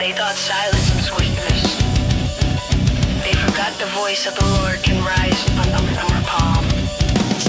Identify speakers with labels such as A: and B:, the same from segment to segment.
A: They thought silence was witness. They forgot the voice of the Lord can rise on our palm.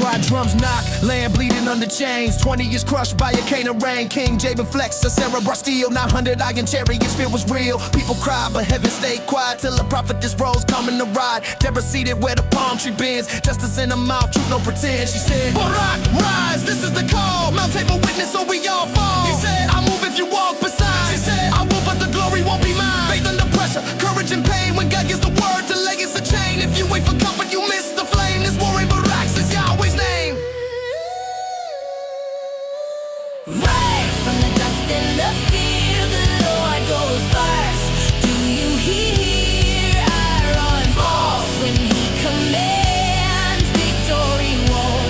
B: Dry drums knock, land bleeding under chains. 20 years crushed by a cane of rain. King Jabin Flex, a Sarah Steel, 900 iron chariots, fear was real. People cry, but heaven stayed quiet till the prophetess rose coming to ride. Deborah seated where the palm tree bends. Justice in her mouth, truth no pretend. She said, Barak, rise, this is the call. Mount Tabor witness, so we all fall. He said, I'll move if you walk beside. She said, I will, but the glory won't be mine. Faith under pressure, courage and pain. When God gives the word, delay is a chain. If you wait for comfort, you miss the flame. This war ain't Barak, is Yahweh's name.
C: Right from the dust in the field, the Lord goes first. Do you hear Aaron falls when he commands? Victory won,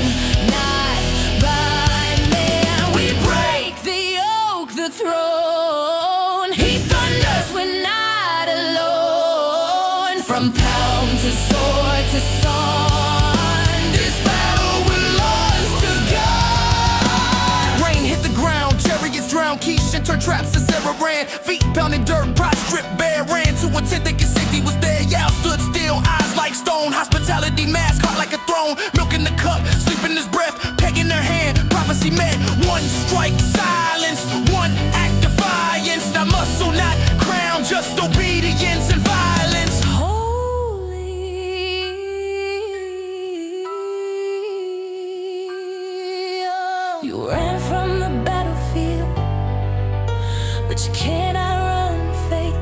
C: not by man. We break the yoke, the throne. He thunders, we're not alone. From pound to sword to song, this battle belongs to God.
B: Rain hit the ground, chariots drowned, Keisha turned traps to Sarah ran. Feet pounding dirt, pride stripped bare. Ran to a tent thinking safety was there. Yao stood still, eyes like stone. Hospitality mask, heart like a throne. Milk in the cup, sleep in his breath. Peg in her hand, prophecy met. One strike, silence. One act, defiance. Not muscle, not crown, just obedience and violence.
C: You ran from the battlefield, but you cannot run fate.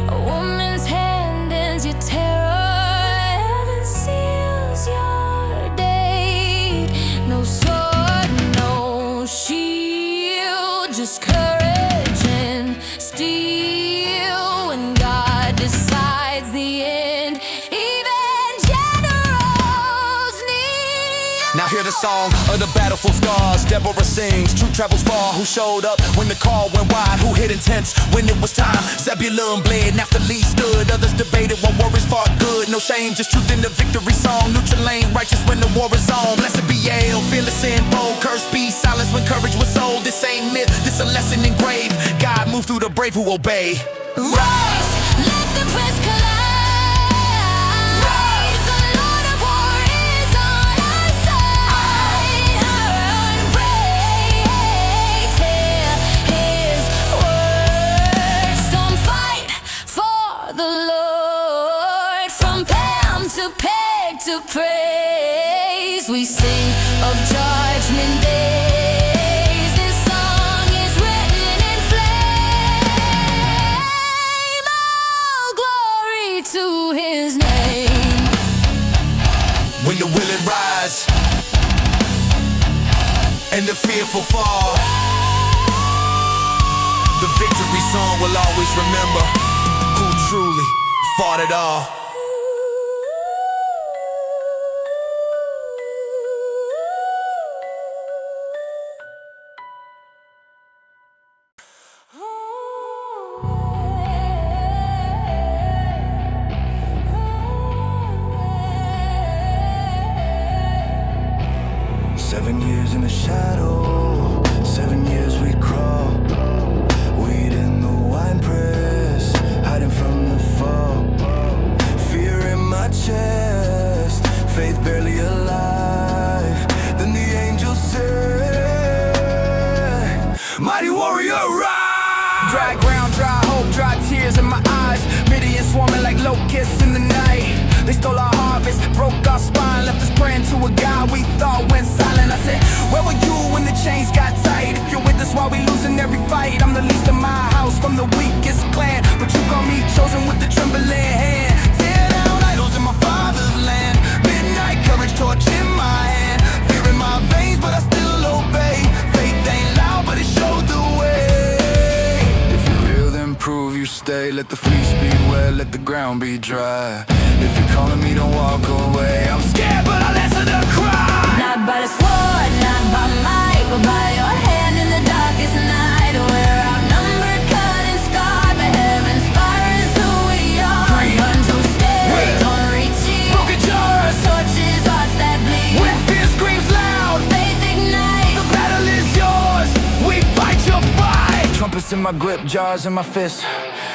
C: A woman's hand ends your terror, heaven seals your date. No sword, no shield, just courage and steel. When God decides the end, even generals kneel.
B: Now hear the song of the battlefield scars. Deborah sings, truth travels far. Who showed up when the call went wide? Who hid intense when it was time? Zebulun bled, Naphtali stood. Others debated while warriors fought good. No shame, just truth in the victory song. Neutral lane, righteous when the war is on. Blessed be El, fearless and bold. Cursed be silence when courage was sold. This ain't myth, this a lesson engraved. God moved through the brave who obey.
C: Rise, let the press collide. The Lord of war is on our side. Unbreak, hear His words. Don't fight for the Lord. From pound to peg to praise, we sing of judgment days. This song is written in flame. All glory to His name.
B: When the willing rise and the fearful fall, the victory song will always remember who truly fought it all.
D: Seven years in the shadow, 7 years we crawl. Weed in the wine press, hiding from the fall. Fear in my chest, faith barely alive. Then the angel said, mighty warrior, rise!
B: Dry ground, dry hope, dry tears in my eyes. Midian swarming like locusts in the night. They stole our harvest, broke our spine, left us praying to a God we thought went silent. I said, where were you when the chains got tight? If you're with us while we losing every fight, I'm the least in my house from the weakest clan, but you call me chosen with the trembling hand. Tear down idols in my father's land. Midnight courage, torch in my hand. Fear in my veins, but I still obey. Faith ain't loud, but it showed the way.
D: If you're real, then prove you stay. Let the fleece be wet, let the ground be dry. If you're calling me, don't walk away. I'm scared, but I'll answer the cry.
C: Not by the sword, not by might, but by your hand in the darkest night. We're outnumbered, cut and scarred, but heaven's fire is who we are. Run so steady, don't reach it.
B: Broken jars,
C: Torches, hearts that bleed.
B: when fear screams loud,
C: Faith ignites.
B: the battle is yours. We fight your fight.
D: Compass in my grip, jars in my fist.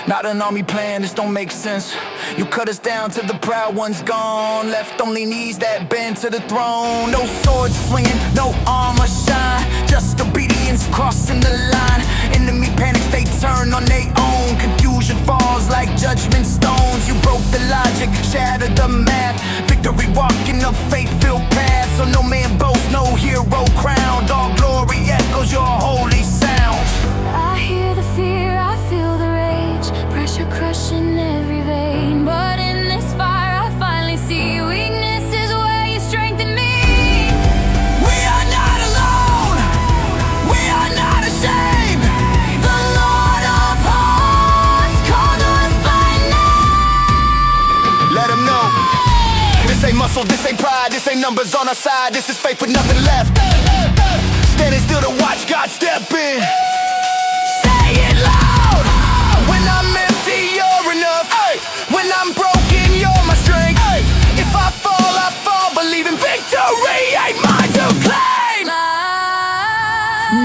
D: Not an army plan, this don't make sense. You cut us down till the proud one's gone. Left only knees that bend to the throne. No swords swinging, no armor shine. Just obedience crossing the line. Enemy panics, they turn on their own. Confusion falls like judgment stones. You broke the logic, shattered the math. Victory walking the faith-filled path. So no man boasts, no hero crowned. All glory echoes your holy sound.
C: I hear the fear, I feel the rage. Pressure crushing every vein. But in this fire I finally see weakness is where you strengthen me.
D: We are not alone. We are not ashamed.
C: The Lord of hosts called us by name.
B: Let them know. This ain't muscle, this ain't pride, this ain't numbers on our side. This is faith with nothing left. Standing still to watch God step in. Say it loud. When I'm empty, you're enough. When I'm broken, you're my strength. If I fall, believing victory ain't mine to claim.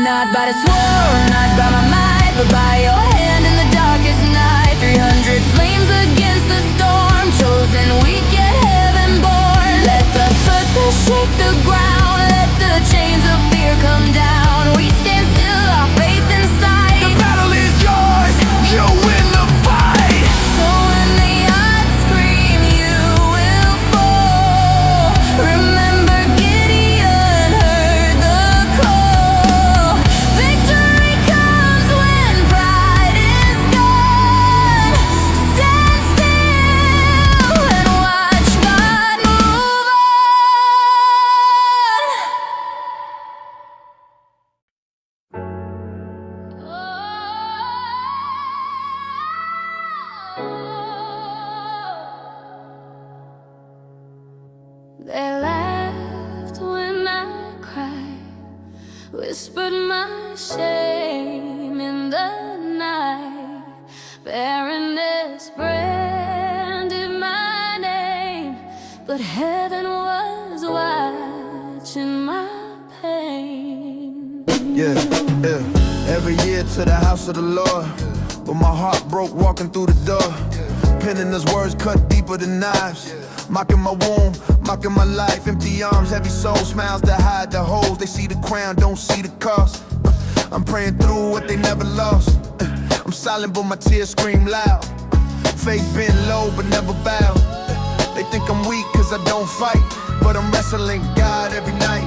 C: Not by the sword, not by my might, but by your hand in the darkest night. 300 flames against the storm, chosen weak yet heaven born. Let the thunder shake the ground, let the chains of fear come down. We stand still, our faith inside.
B: The battle is yours, you win the fight.
C: So when the odds scream, you will fall. Remember Gideon heard the call. Victory comes when pride is gone. Stand still and watch God move on. They laughed when I cried, whispered my shame in the night. Barrenness branded my name, but heaven was watching my pain.
B: Yeah. Every year to the house of the Lord, but my heart broke walking through the door. Penning those words cut deeper than knives. Mocking my womb, mocking my life. Empty arms, heavy soul, smiles that hide the holes. They see the crown, don't see the cost. I'm praying through what they never lost. I'm silent but my tears scream loud. Faith been low but never bow. They think I'm weak cause I don't fight, but I'm wrestling God every night.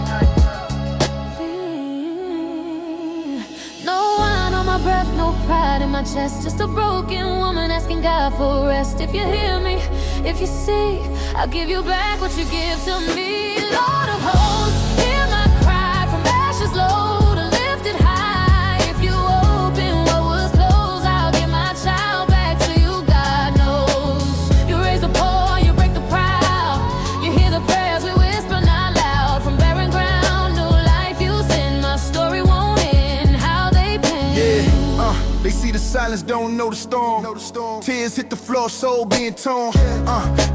C: No wine on my breath, no pride in my chest. Just a broken woman asking God for rest. If you hear me, if you see, I'll give you back what you give to me. Lord of hosts, hear my cry from ashes low to lifted high. If you open what was closed, I'll give my child back to you. God knows you raise the poor, you break the proud. You hear the prayers we whisper not loud. From barren ground, new life you send. My story won't end how they pen.
B: They see the silence, don't know the storm. Tears hit the floor, soul being torn.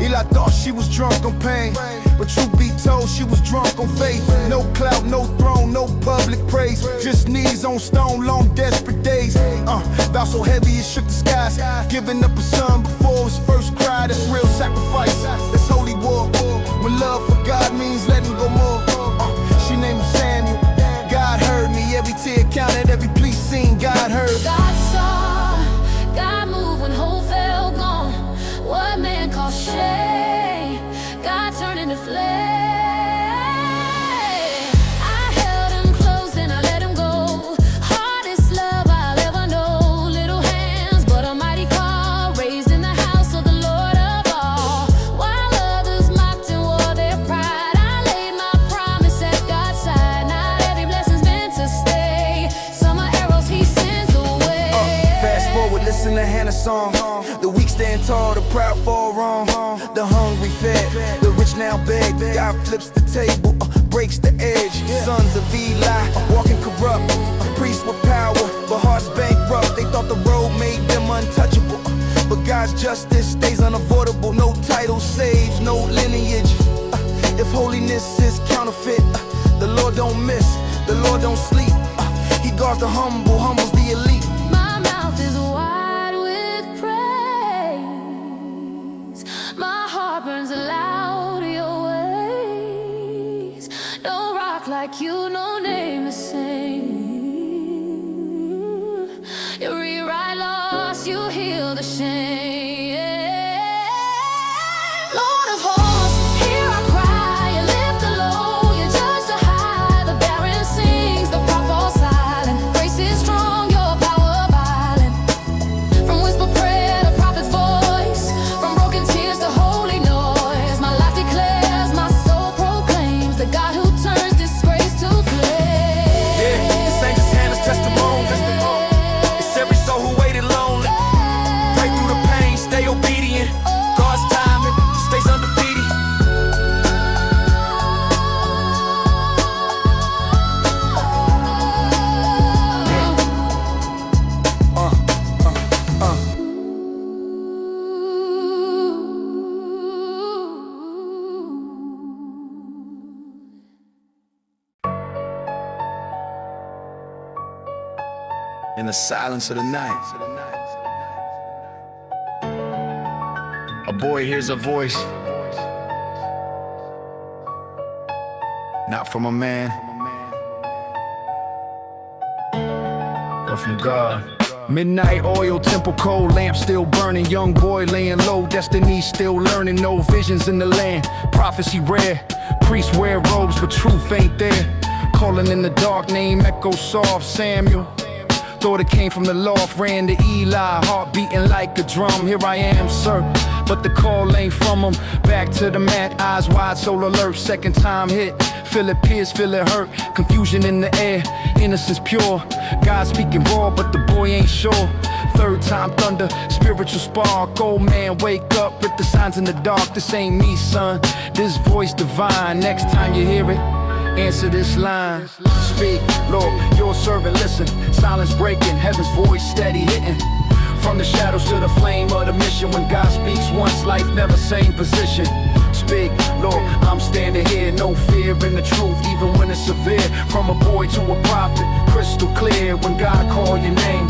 B: Eli thought she was drunk on pain, but truth be told, she was drunk on faith. No clout, no throne, no public praise. Just knees on stone, long desperate days. Vow so heavy it shook the skies. Giving up a son before his first cry. That's real sacrifice. That's holy war. When love for God means letting go more. She named him Samuel. God heard me. Every tear counted, every plea seen. God heard.
C: God saw, God moved when hope fell gone. What man calls shame, God turned into flame. I held him close and I let him go. Hardest love I'll ever know. Little hands, but a mighty call. Raised in the house of the Lord of all. While others mocked and wore their pride, I laid my promise at God's side. Not every blessing's meant to stay. Some are arrows he sends away.
B: Fast forward, listen to Hannah's song. The weak stand tall, the proud fall wrong. The hungry fed, the rich now beg. God flips the table, breaks the edge. Sons of Eli, walking corrupt. Priests with power, but hearts bankrupt. They thought the road made them untouchable, but God's justice stays unavoidable. No title saves, no lineage. If holiness is counterfeit, the Lord don't miss, the Lord don't sleep. He guards the humble, humbles the elite.
C: My
B: in the silence of the night. A boy hears a voice, not from a man, but from God. Midnight oil, temple cold, lamp still burning. Young boy laying low, destiny still learning. No visions in the land, prophecy rare. Priests wear robes, but truth ain't there. Calling in the dark, name echoes soft. Samuel, thought it came from the loft. Ran to Eli, heart beating like a drum. Here I am, sir, but the call ain't from him. Back to the mat, eyes wide, soul alert. Second time hit, feel it pierce, feel it hurt. Confusion in the air, innocence pure. God speaking raw, but the boy ain't sure. Third time thunder, spiritual spark. Old man, wake up, with the signs in the dark. This ain't me, son, this voice divine. Next time you hear it, answer this line. Speak, Lord, your servant listen. Silence breaking, heaven's voice steady hitting. From the shadows to the flame of the mission. When God speaks once, life never same position. Speak, Lord, I'm standing here, no fear in the truth, even when it's severe. From a boy to a prophet, crystal clear. When God call your name,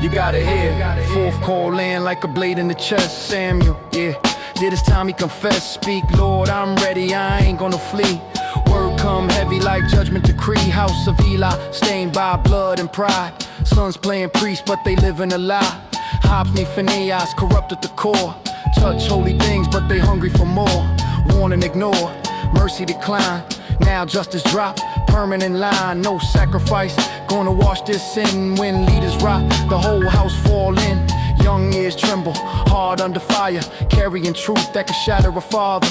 B: you gotta hear. Fourth call land like a blade in the chest. Samuel, yeah, this time he confessed. Speak, Lord, I'm ready, I ain't gonna flee. Word come heavy like judgment decree. House of Eli, stained by blood and pride. Sons playing priest, but they live in a lie. Hobbs need Phineas, corrupt at the core. Touch holy things, but they hungry for more. Warn and ignore, mercy decline. Now justice drop, permanent line. No sacrifice, gonna wash this sin. When leaders rock, the whole house fall in. Young ears tremble, hard under fire. Carrying truth that can shatter a father.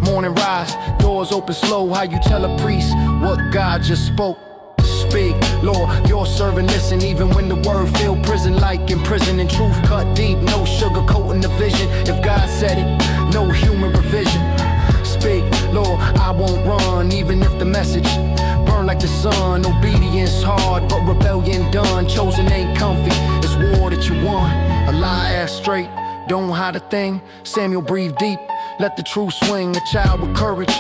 B: Morning rise, doors open slow. How you tell a priest what God just spoke? Speak, Lord, your servant listen. Even when the word feel prison like in prison. And truth cut deep, no sugarcoating the vision. If God said it, no human revision. Speak, Lord, I won't run. Even if the message burn like the sun. Obedience hard, but rebellion done. Chosen ain't comfy, it's war that you won. A lie ass straight, don't hide a thing. Samuel breathe deep, let the truth swing. A child with courage,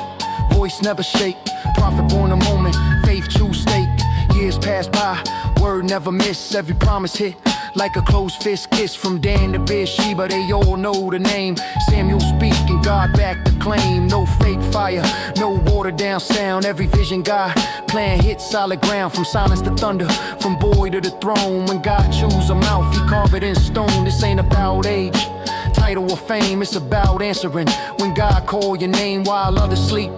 B: voice never shake. Prophet born a moment, faith choose stake. Years pass by, word never miss. Every promise hit like a closed fist kiss. From Dan to Beersheba, they all know the name. Samuel speak and God back the claim. No fake fire, no watered down sound. Every vision God plan hit solid ground. From silence to thunder, from boy to the throne. When God choose a mouth, he carve it in stone. This ain't about age, title or fame, it's about answering. When God call your name while others sleep,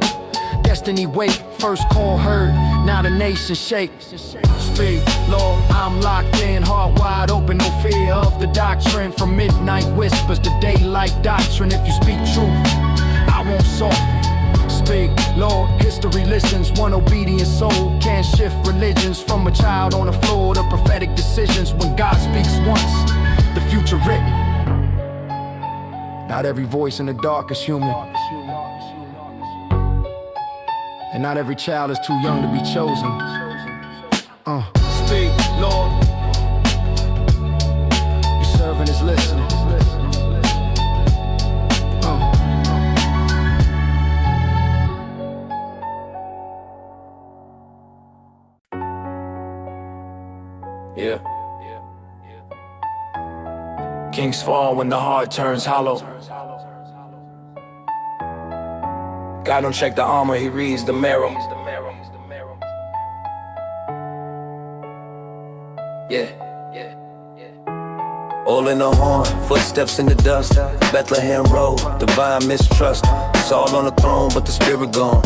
B: destiny wait. First call heard, now the nation shake. Speak, Lord, I'm locked in, heart wide open, no fear of the doctrine. From midnight whispers to daylight doctrine. If you speak truth, I won't soften. Speak, Lord, history listens. One obedient soul can't shift religions. From a child on the floor to prophetic decisions. When God speaks once, the future written. Not every voice in the dark is human, and not every child is too young to be chosen. Speak, Lord, your servant is listening.
E: Yeah. Kings fall when the heart turns hollow. God don't check the armor, he reads the marrow. Yeah.
D: All in the horn, footsteps in the dust. Bethlehem Road, divine mistrust. Saul on the throne, but the spirit gone.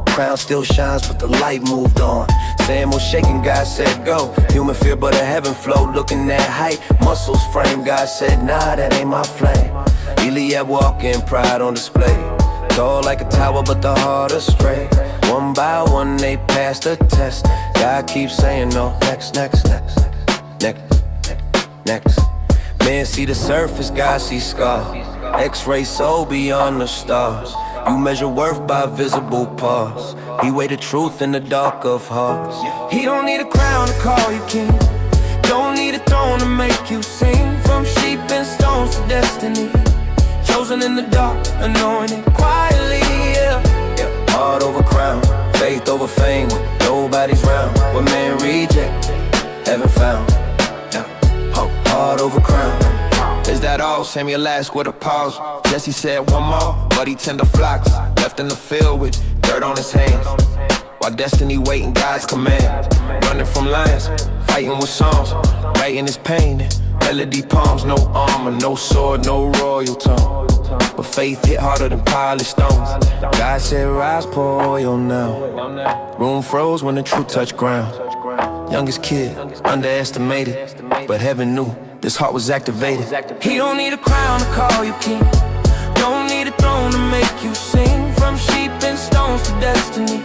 D: Crown still shines, but the light moved on. Samuel shaking, God said go. Human fear, but a heaven flow. Looking at height, muscles frame. God said nah, that ain't my flame. Eliab walking, pride on display. Tall like a tower, but the heart astray. One by one, they pass the test. God keeps saying no, next, next, next. Next, next. Man see the surface, God see scars. X-ray soul beyond the stars. You measure worth by visible parts. He weighed the truth in the dark of hearts. He don't need a crown to call you king. Don't need a throne to make you sing. From sheep and stones to destiny. Chosen in the dark, anointed quietly, yeah. Heart over crown, faith over fame. When nobody's round, what man reject, heaven found.
B: heart over crown. Is that all? Samuel asked with a pause. Jesse said one more, but he tended flocks. Left in the field with dirt on his hands, while destiny waiting God's command. Running from lions, fighting with songs, writing his pain in melody poems. No armor, no sword, no royal tone, but faith hit harder than polished stones. God said rise, pour oil now. Room froze when the truth touched ground. Youngest kid, underestimated, but heaven knew this heart was activated.
F: He don't need a crown to call you king, don't need a throne to make you sing. From sheep and stones to destiny,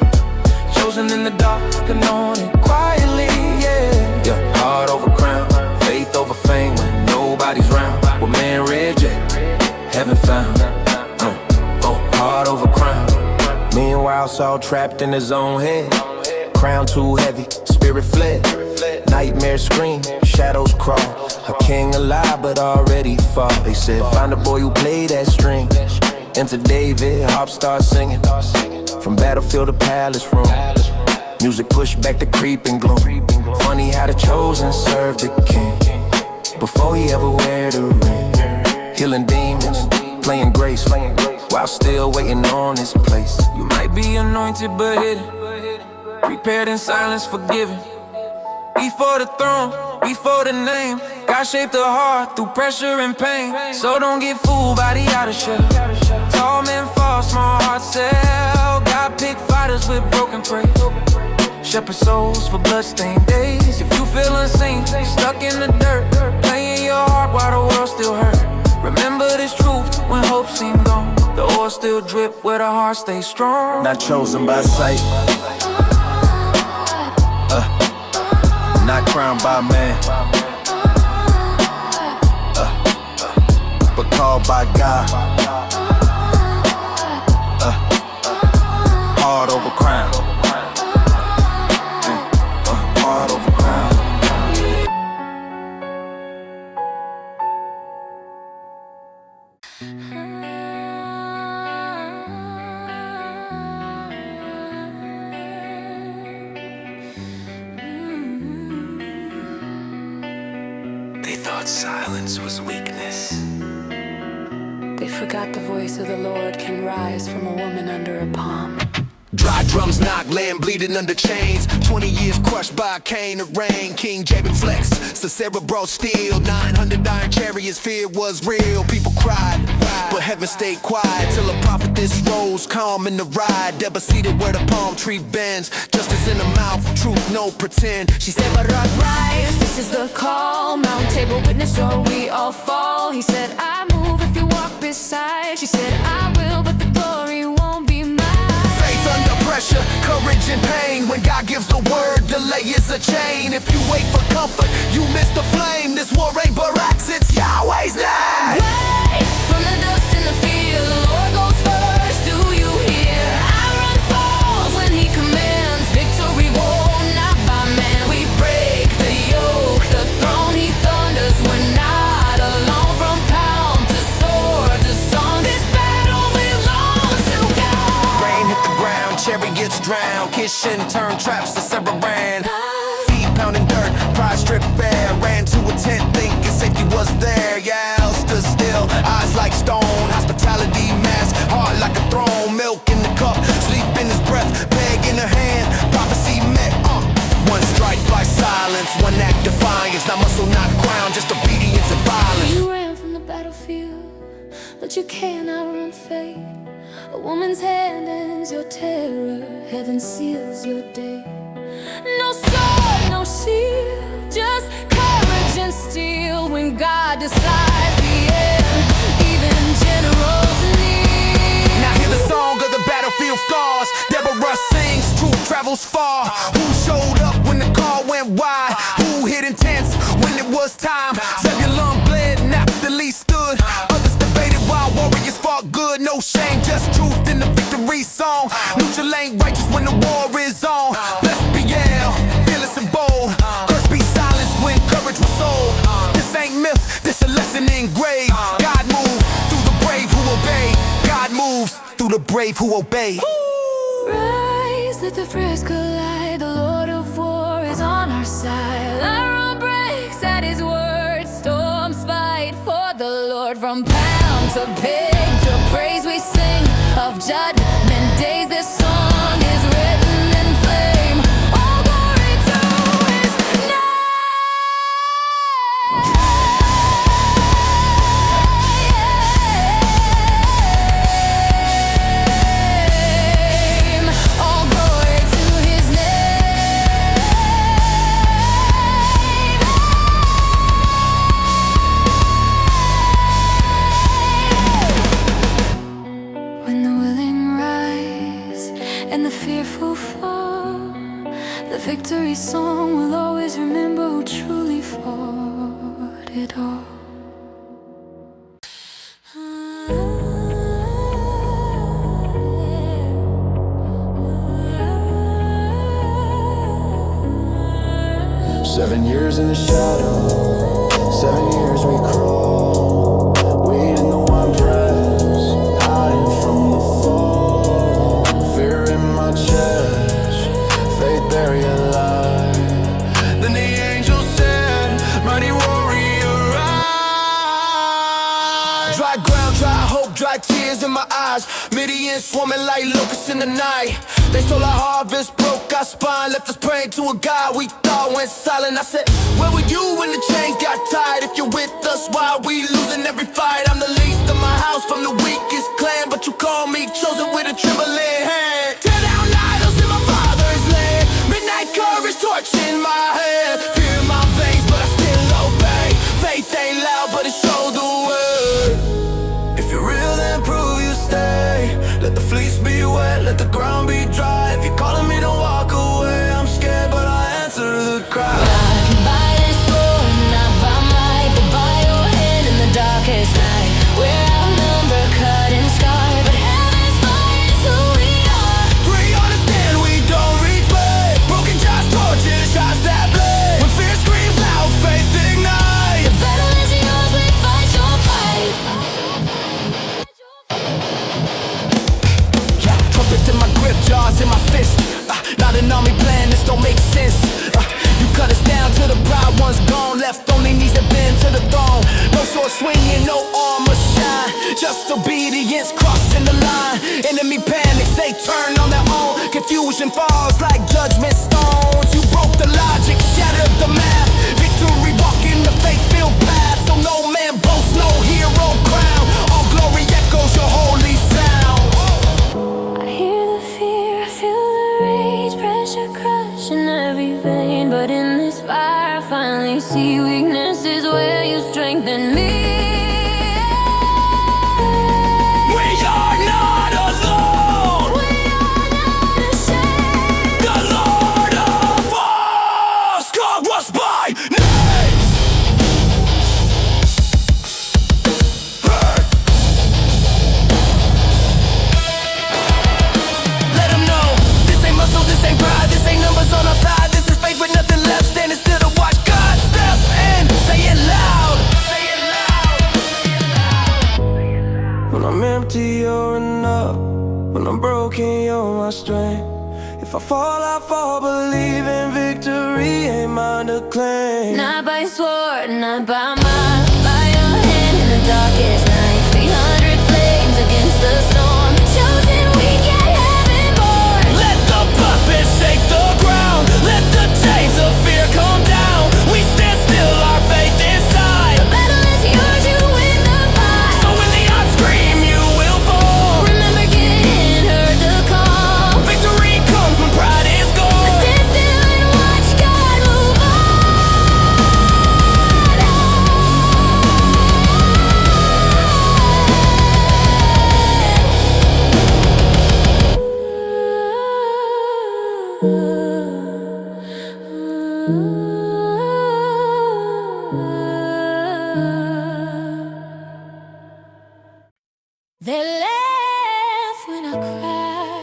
F: chosen in the dark, anointed quietly, yeah.
B: Yeah, heart over crown, faith over fame when nobody's round. What man reject, heaven found. Heart over crown. Meanwhile, Saul trapped in his own head. Crown too heavy, spirit fled. Nightmares scream, shadows crawl. A king alive but already fall. They said find a boy who played that string. Enter David, harp starts singing. From battlefield to palace room, music pushed back the creeping gloom. Funny how the chosen served the king before he ever wear the ring. Healing demons, playing grace, while still waiting on his place.
F: You might be anointed but hidden, prepared in silence, forgiven. Before the throne, before the name, God shaped the heart through pressure and pain. So don't get fooled by the outer shell. Tall men fall, small hearts sell. God pick fighters with broken praise, shepherd souls for bloodstained days. If you feel unseen, stuck in the dirt, playing your heart while the world still hurt. Remember this truth when hope seemed gone. The oil still drip where the heart stays strong.
B: Not chosen by sight, not crowned by man, but called by God. Heart over crown. Heart over crown.
D: They thought silence was weakness.
A: They forgot the voice of the Lord can rise from a woman under a palm.
B: Dry drums knock, land bleeding under chains. 20 years crushed by a cane of rain. King Jabin flex, so cerebral steel. 900 iron chariots, fear was real. People cried, but heaven stayed quiet till a prophetess rose, calm in the ride. Deborah seated where the palm tree bends. Justice in the mouth, truth, no pretend. She said,
C: But rise, this is the call. Mount table witness or we all fall. He said, I move if you walk beside. She said, I will, but the glory won't be mine.
B: faith under pressure, courage and pain. When God gives the word, delay is a chain. If you wait for comfort, you miss the flame. This war ain't barracks, it's Yahweh's name.
C: Wait, from the dust in the field, the Lord goes first. Do you hear? Iron falls when He commands. Victory won, not by man. We break the yoke, the throne He thunders. We're not alone. From pound to sword to song, this battle belongs to God.
B: Rain hit the ground, chariots drown. Kids shouldn't turn traps to Cerebran. Feet pounding dirt, pride stripped bare. Ran to a tent thinking safety was there. Yeah, stood still, eyes like stone. Hospitality mask, heart like a throne. Milk in the cup, sleep in his breath. Peg in her hand, prophecy met. One strike by silence, one act defiance. Not muscle, not crown, just obedience and violence.
C: You ran from the battlefield, but you can't outrun fate. A woman's hand ends your terror, heaven seals your day. No sword, no shield, just courage and steel. When God decides the end, even generals kneel.
B: Now hear the song of the battlefield scars. Deborah sings, truth travels far. Who showed up when the call went wide? Who hid in tents when it was time? Zebulun bled, Naphtali stood. Others debated while warriors fought good. No shame, just truth in the victory song. Neutral ain't righteous when the war is on. Blessed be Yale, fearless and bold. Cursed be silence when courage was sold. This ain't myth, this a lesson engraved. God moves through the brave who obey. God moves through the brave who obey.
C: Rise, let the prayers collide. The Lord of war is on our side. Our breaks at His word. Storm From pound to pig to praise we sing. Of judgment days this song is written in flame. All glory to his name. All glory to his name. When the willing rise and the fearful fall, the victory song will always remember who truly fought it all.
D: 7 years in the shadow, 7 years we crawl, weed in the wine press, hiding from the fall. Fear in my chest, faith buried alive. Then the angel said, mighty warrior, rise.
B: Dry ground, dry hope, dry tears in my eyes. Midian swarming like locusts in the night. They stole our harvest, broke our spine, left us praying to a God we thought went silent. I said, where were you when the chains got tied? If you're with us, why are we losing every fight? I'm the least of my house from the weakest clan, but you call me chosen with a trembling hand. Tear down idols in my father's land. Midnight courage, torch in my hand. Fear in my veins, but I still obey. Faith ain't loud, but it showed the word.
D: If you're real, then prove you stay. Let the fleece be wet, let the ground be dry. If you're calling me, don't walk away. I'm scared, but I answer the cry.
C: Not by this sword, not by might, but by your hand in the darkest night. We're outnumbered, cut and scarred, but heaven's fire is who we are.
B: 3 understand we don't reach way. Broken jars, torches, shots that blade. When fear screams loud, faith ignite.
C: The battle is yours, we fight your fight.
B: Yeah, trumpets in my grip, jars in my fist. Not an army plan, this don't make sense. You cut us down till the proud one's gone. Left only knees that bend to the throne. No sword swinging, no armor shine. Just obedience crossing the line. Enemy panics, they turn on their own. Confusion falls like judgment stones. You broke the logic, shattered the math. Victory walking the faith-filled path. So no man boasts, no hero crown. All glory echoes your holy sound.
C: I hear the fear, I feel the rage, pressure crushing every vein. But in this fire, I finally see weakness is where you strengthen me.
B: We are not alone.
C: We are not ashamed.
B: The Lord of Hosts called us by name. Hey. Let 'em know this ain't muscle, this ain't pride, this ain't numbers on our side. This is faith with nothing left, standing still to watch God step in. Say it loud. Say it loud.
D: When I'm empty, you're enough. When I'm broken, you're my strength. If I fall, believe in victory ain't mine to claim.
C: Not by sword, not by might, by your hand in the darkest night. 300 flames against the storm. Chosen, we get heaven born.
B: Let the puppets shake the ground. Let the chains of fear come down. We stand still, our faith inside.
C: The battle is yours, you win the fight.
B: So when the odds scream, you will fall.
C: Remember, Gideon heard the call.
B: Victory comes when pride is gone.
C: Stand still and watch God move on. They laugh when I cry,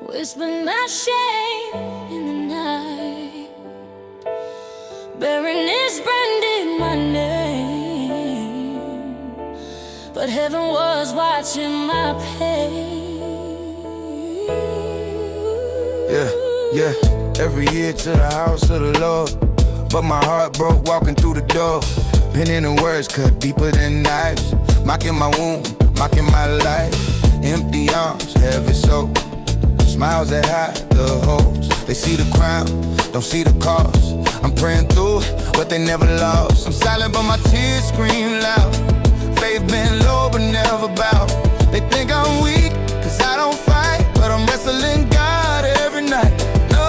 C: whisper my shame in the night. Barrenness branded my name, but heaven was watching my pain.
D: Yeah, every year to the house of the Lord, but my heart broke walking through the door. Pen in the words cut deeper than knives. Mocking my wound, mocking my life. Empty arms, heavy soul. Smiles that hide the holes. They see the crown, don't see the cost. I'm praying through what they never lost. I'm silent but my tears scream loud. Faith been low but never bow. They think I'm weak cause I don't fight, but I'm wrestling God every night. No,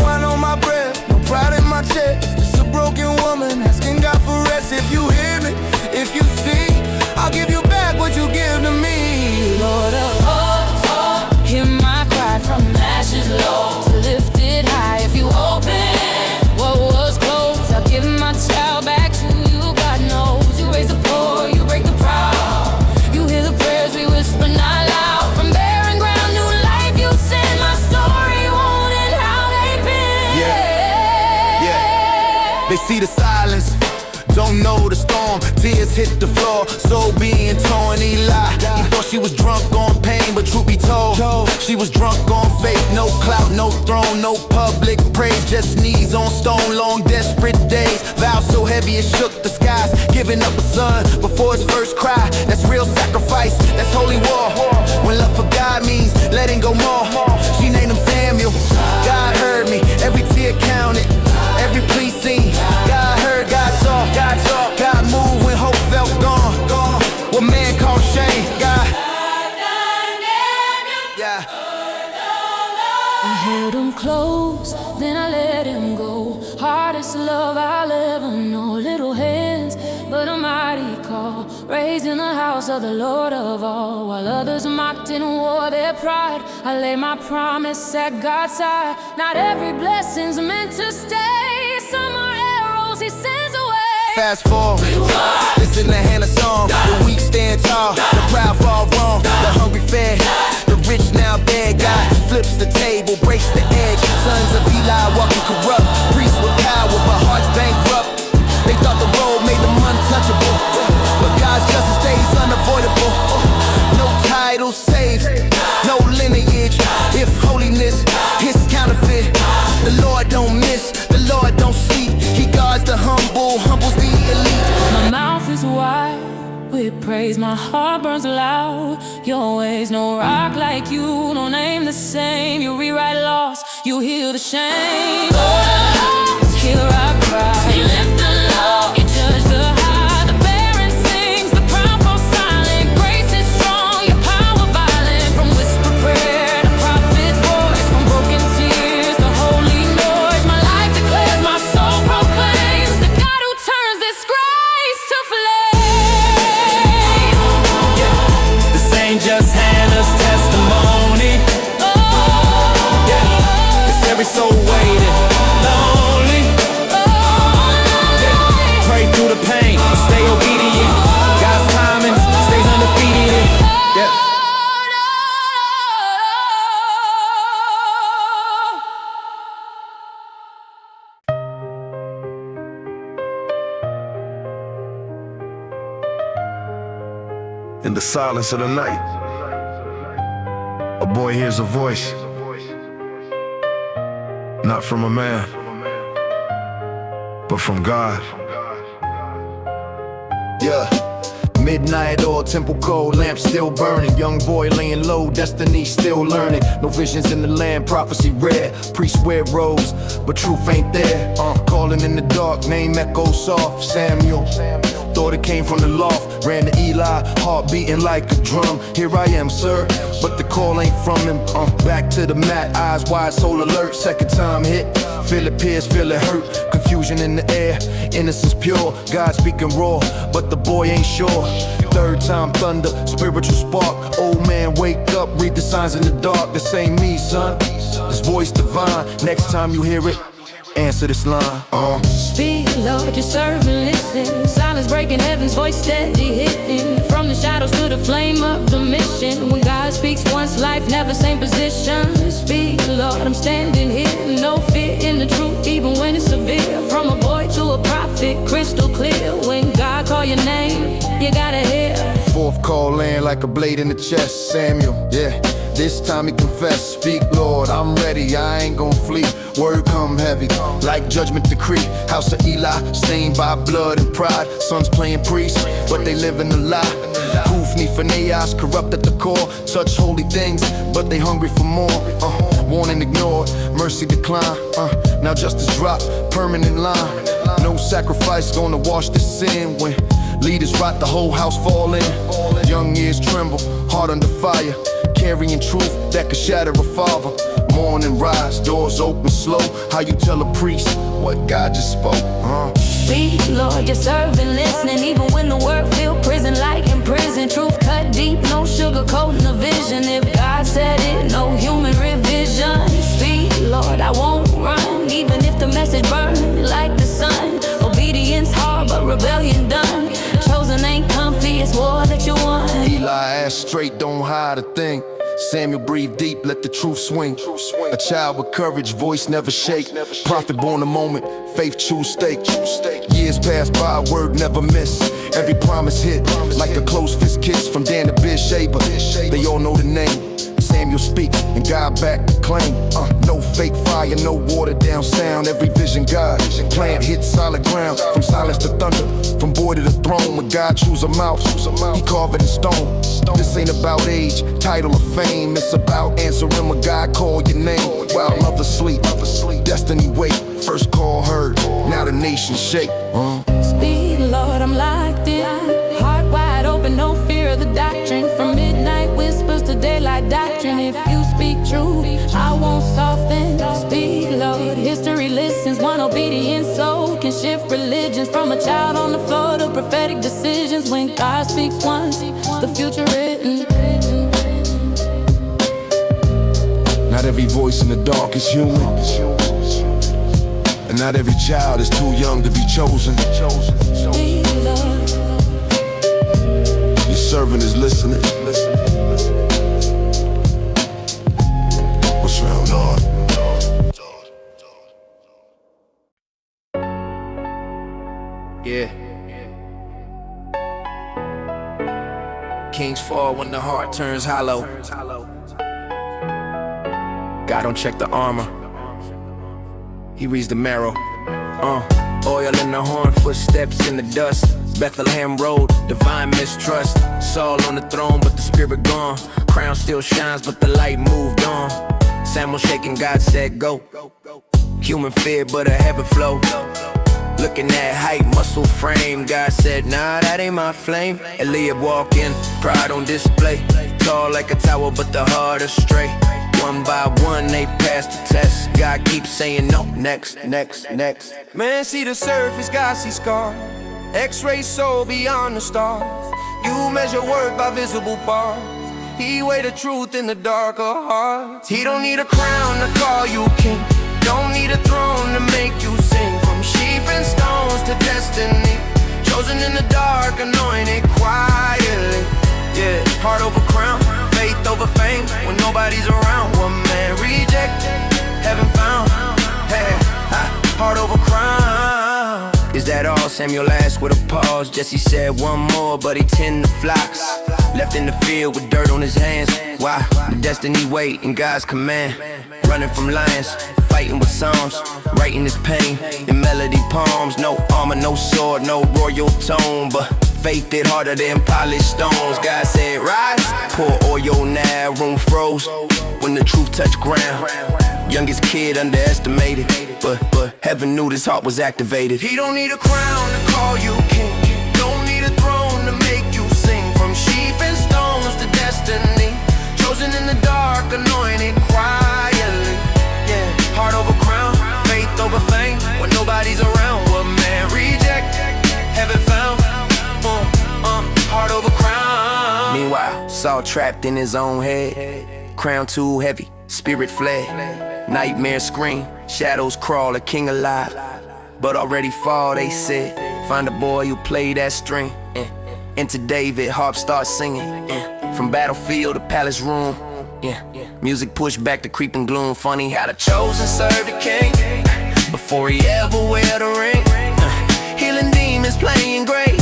D: I know my breath, no pride in my chest. Just a broken woman asking God for rest. If you hear me, if you see, I'll give you back what you give to me.
C: Lord of hosts, hear my cry from ashes low to lift it high. If you open what was closed, I'll give my child back to you. God knows you raise the poor, you break the proud. You hear the prayers we whisper not loud. From barren ground, new life you send. My story won't end how they've been.
D: Yeah. They see the silence, don't know the storm. Tears hit the floor, soul being torn. Eli, he thought she was drunk on pain, but truth be told, she was drunk on faith. No clout, no throne, no public praise. Just knees on stone, long desperate days. Vows so heavy it shook the skies. Giving up a son before his first cry. That's real sacrifice, that's holy war. When love for God means letting go more. She named him Samuel. God heard me, every tear counted, every plea seen. God heard, God saw, God moved when hope felt gone. What man called shame, God. Yeah.
C: I held him close, then I let him go. Hardest love I'll ever know. Little hands, but a mighty call. Raised in the house of the Lord of all. While others mocked and wore their pride, I lay my promise at God's side. Not every blessing's meant to stay. Some are arrows he sends away.
D: Fast forward, listen to Hannah's song. The weak stand tall, the proud fall wrong. The hungry fed, the rich now beg. God flips the table, breaks the edge. Sons of Eli walking corrupt, priests with power but hearts bankrupt. They thought the road made them untouchable, but God's justice stays unavoidable. No title saves, no lineage. If holiness is counterfeit, the Lord don't miss, the Lord don't sleep. He guards the humble, humbles the elite.
C: My mouth is wide with praise, my heart burns loud. Your ways, no rock like you, no name the same. You rewrite loss, you heal the shame. Oh, here I cry. You lift the low, you judge the high. The barren sings, the proud fall silent. Grace is strong, your power violent. From whispered prayer to prophet's voice, from broken tears to holy noise. My life declares, my soul proclaims the God who turns disgrace to flame.
F: This ain't just Hannah's testimony. Yeah, it's every soul waiting, lonely. Yeah, pray through the pain, stay obedient. God's timing stays undefeated. Yeah.
G: In the silence of the night, a boy hears a voice, not from a man, but from God.
B: Yeah. Midnight oil, temple cold, lamp still burning. Young boy laying low, destiny still learning. No visions in the land, prophecy rare. Priest wear robes, but truth ain't there. Calling in the dark, name echoes soft. Samuel, thought it came from the loft. Ran to Eli, heart beating like a drum. Here I am, sir, but the call ain't from him. Back to the mat, eyes wide, soul alert. Second time hit, feel it pierce, feel it hurt. Confusion in the air, innocence pure. God speaking raw, but the boy ain't sure. Third time thunder, spiritual spark. Old man, wake up, read the signs in the dark. This ain't me, son, this voice divine. Next time you hear it, answer this line.
C: Speak, Lord, your servant listen. Silence breaking, heaven's voice steady hitting. From the shadows to the flame of the mission. When God speaks once, life never same position. Speak, Lord, I'm standing here. No fear in the truth, even when it's severe. From a boy to a prophet, crystal clear. When God call your name, you gotta hear.
B: Fourth call land like a blade in the chest. Samuel, yeah, This time he confessed, speak Lord, I'm ready, I ain't gon' flee. Word come heavy, like judgment decree. House of Eli, stained by blood and pride. Sons playing priest, but they live in a lie. Kufni Phaneas, corrupt at the core. Touch holy things, but they hungry for more. Warning ignored, mercy decline. Now justice drop, permanent line. No sacrifice gonna wash the sin. When leaders rot, the whole house fall in. Young ears tremble, heart under fire. Carrying truth that could shatter a father. Morning rise, doors open slow. How you tell a priest what God just spoke?
C: Speak, Lord, you're serving, listening. Even when the word feel prison like in prison. Truth cut deep, no sugarcoating the vision. If God said it, no human revision. Speak, Lord, I won't run. Even if the message burn like the sun. Obedience hard, but rebellion done. Chosen ain't comfy, it's war that you won.
B: Eli asked straight, don't hide a thing. Samuel breathed deep, let the truth swing. A child with courage, voice never shake. Prophet born a moment, faith choose stake. Years pass by, word never miss. Every promise hit, like a close fist kiss. From Dan to Beersheba, they all know the name. Samuel speak, and God back to claim. No fake fire, no watered down sound. Every vision God, plant hit solid ground. From silence to thunder, from boy to the throne. When God choose a mouth, he carve it in stone. This ain't about age, title, or fame. It's about answering when God call your name. While others sleep, destiny wait. First call heard, now the nation shake.
C: Speak, Lord, I'm locked in. Heart wide open, no fear of the doctrine. From midnight whispers to daylight doctrine. If you speak truth, I won't soften. Speak, Lord, history listens. One obedient soul can shift religions. From a child on the floor to prophetic decisions. When God speaks once, the future written.
B: Not every voice in the dark is human, and not every child is too young to be chosen.
C: Speak, Lord.
B: Your servant is listening. What's wrong, Lord?
E: Yeah. Kings fall when the heart turns hollow. God don't check the armor, he reads the marrow. Oil in the horn, footsteps in the dust. Bethlehem Road, divine mistrust. Saul on the throne, but the spirit gone. Crown still shines, but the light moved on. Samuel shaking, God said go. Human fear, but a heaven flow. Looking at height, muscle frame. God said, nah, that ain't my flame. Eliab walking, pride on display. Tall like a tower, but the heart astray. One by one, they pass the test. God keeps saying no, next, next, next.
F: Man, see the surface, God see scars. X-ray soul beyond the stars. You measure worth by visible parts. He weigh the truth in the darker hearts. He don't need a crown to call you king. Don't need a throne to make you sing. From sheep and stones to destiny. Chosen in the dark, anointed quietly. Yeah, heart over crown, faith over fame. When nobody's around, one man rejected, heaven found. Hey, heart over crown.
E: Is that all? Samuel asked with a pause. Jesse said one more, but he tended the flocks. Left in the field with dirt on his hands. Why? The destiny wait in God's command. Running from lions, fighting with psalms. Writing his pain in melody poems. No armor, no sword, no royal tone, but faith hit harder than polished stones. God said rise, pour oil now, room froze. When the truth touched ground, youngest kid underestimated, but heaven knew this heart was activated.
F: He don't need a crown to call you king. Don't need a throne to make you sing. From sheep and stones to destiny. Chosen in the dark, anointed quietly. Yeah, heart over crown, faith over fame. When nobody's around, what man reject, heaven found. Heart over crown.
E: Meanwhile, Saul trapped in his own head. Crown too heavy, spirit fled. Nightmares scream, shadows crawl, a king alive. But already fall, they said. Find a boy who play that string. Into David, harp starts singing. From battlefield to palace room. Music pushed back the creeping gloom. Funny how the chosen served the king before he ever wear the ring. Healing demons, playing grace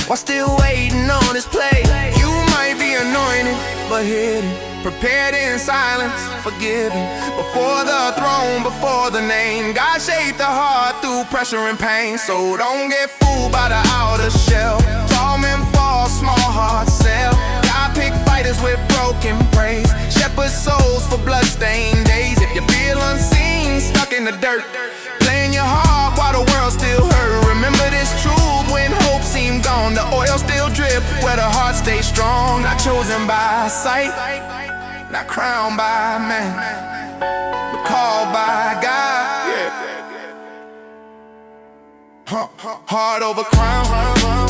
E: while still waiting on his place.
F: You might be anointed, but hidden.
H: prepared in silence, forgiven. Before the throne, before the name, God shaped the heart through pressure and pain. So don't get fooled by the outer shell. Tall men fall, small hearts sell. God pick fighters with broken praise, shepherd souls for bloodstained days. If you feel unseen, stuck in the dirt, playing your heart while the world still hurt. Remember this truth: when hope seemed gone, the oil still drip where the heart stays strong. Not chosen by sight, not crowned by man, but called by God. Heart over crown.